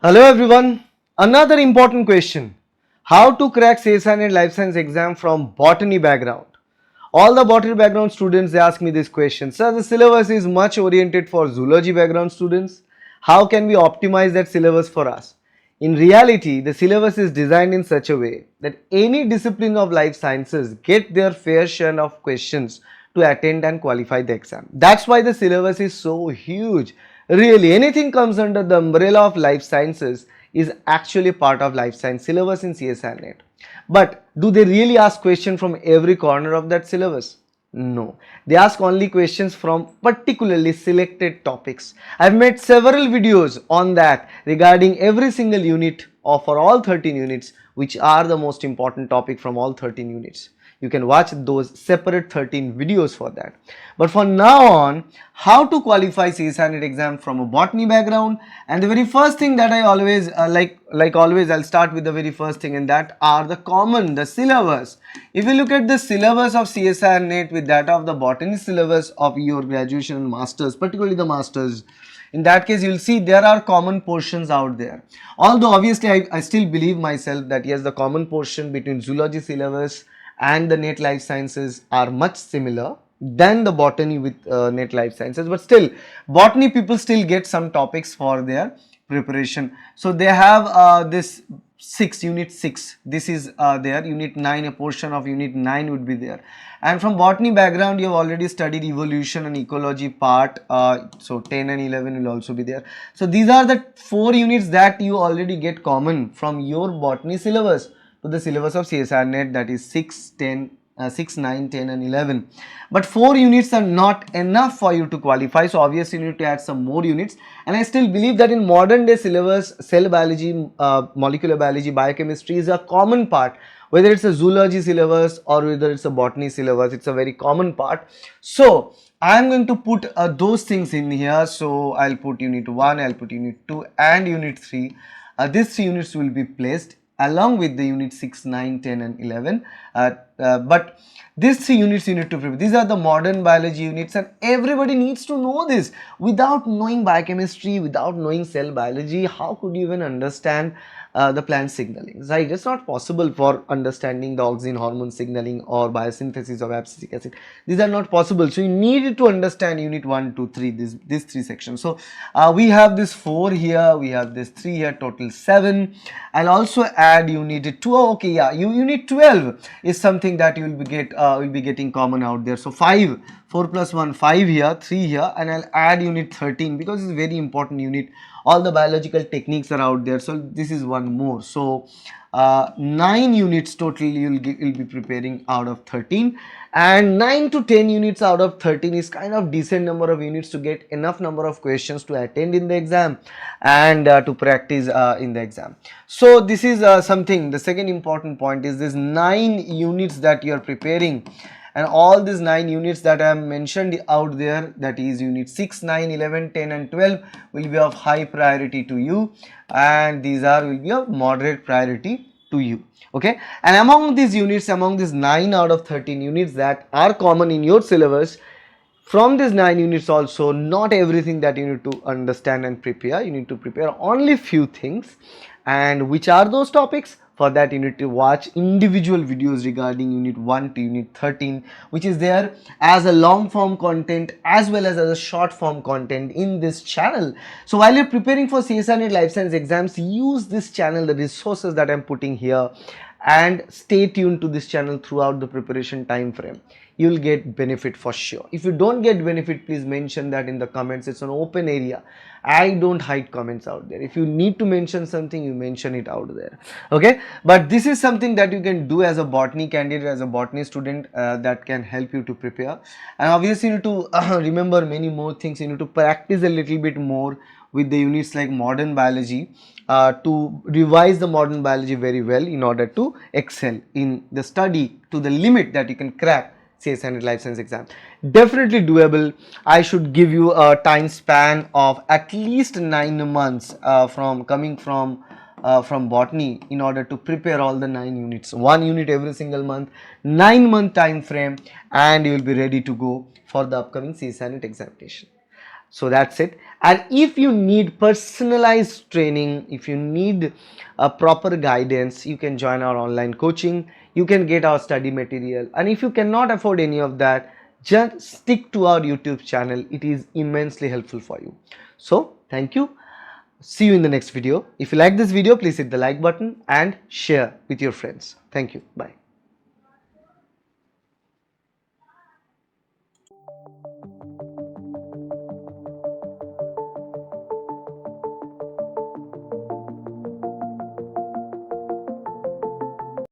Hello everyone. Another important question. How to crack CSIR NET Life Science exam from botany background? All the botany background students they ask me this question. Sir, the syllabus is much oriented for zoology background students. How can we optimize that syllabus for us? In reality, the syllabus is designed in such a way that any discipline of life sciences get their fair share of questions to attend and qualify the exam. That's why the syllabus is so huge. Really, anything comes under the umbrella of life sciences is actually part of life science syllabus in CSIR NET. But do they really ask questions from every corner of that syllabus? No, they ask only questions from particularly selected topics. I've made several videos on that regarding every single unit or for all 13 units, which are the most important topic from all 13 units. You can watch those separate 13 videos for that. But for now on, how to qualify CSIR NET exam from a botany background, and the very first thing that I always like always I'll start with the very first thing, and that are the syllabus. If you look at the syllabus of CSIR NET with that of the botany syllabus of your graduation and masters, particularly the masters, in that case you will see there are common portions out there. Although obviously I still believe myself that yes, the common portion between zoology syllabus and the net life sciences are much similar than the botany with net life sciences, but still botany people still get some topics for their preparation. So they have this 6 unit 6, this is there, unit 9, a portion of unit 9 would be there, and from botany background you have already studied evolution and ecology part, so 10 and 11 will also be there. So these are the 4 units that you already get common from your botany syllabus to the syllabus of CSIR NET, that is 6, 10, 6, 9, 10 and 11. But 4 units are not enough for you to qualify, so obviously you need to add some more units. And I still believe that in modern day syllabus, cell biology, molecular biology, biochemistry is a common part. Whether it's a zoology syllabus or whether it's a botany syllabus, it's a very common part. So I'm going to put those things in here. So I'll put unit 1, I'll put unit 2 and unit 3. These 3 units will be placed along with the unit 6, 9, 10 and 11. But these 3 units you need to prepare. These are the modern biology units and everybody needs to know this. Without knowing biochemistry, without knowing cell biology, how could you even understand the plant signaling, right? It's not possible for understanding the auxin hormone signaling or biosynthesis of abscisic acid. These are not possible. So you need to understand unit 1, 2, 3, these 3 sections. So we have this 4 here, we have this 3 here, total 7. I'll also add unit 2. Oh, okay, yeah, unit 12 is something that you will be getting common out there. So 5, 4 plus 1, 5 here, 3 here, and I'll add unit 13 because it's a very important unit. All the biological techniques are out there, so this is one more. So 9 units total you'll be preparing out of 13, and 9 to 10 units out of 13 is kind of decent number of units to get enough number of questions to attend in the exam and to practice in the exam. So this is something. The second important point is this 9 units that you are preparing, and all these 9 units that I have mentioned out there, that is unit 6, 9, 11, 10 and 12 will be of high priority to you, and these will be of moderate priority to you. Okay, and among these units, among these 9 out of 13 units that are common in your syllabus, from these 9 units also, not everything that you need to understand and prepare. You need to prepare only few things. And which are those topics? For that you need to watch individual videos regarding unit 1 to unit 13, which is there as a long form content as well as a short form content in this channel. So while you're preparing for CSIR NET Life Science exams, use this channel, the resources that I'm putting here, and stay tuned to this channel throughout the preparation time frame. You will get benefit for sure. If you don't get benefit, please mention that in the comments. It's an open area. I don't hide comments out there. If you need to mention something, you mention it out there. Okay, but this is something that you can do as a botany candidate, as a botany student, that can help you to prepare. And obviously you need to remember many more things. You need to practice a little bit more with the units like modern biology, to revise the modern biology very well in order to excel in the study to the limit that you can crack CSIR NET Life Science exam. Definitely doable. I should give you a time span of at least 9 months from botany in order to prepare all the 9 units. 1 unit every single month, 9-month time frame, and you will be ready to go for the upcoming CSIR NET examination. So that's it. And if you need personalized training, if you need a proper guidance, you can join our online coaching, you can get our study material. And if you cannot afford any of that, just stick to our YouTube channel. It is immensely helpful for you. So thank you. See you in the next video. If you like this video, please hit the like button and share with your friends. Thank you. Bye.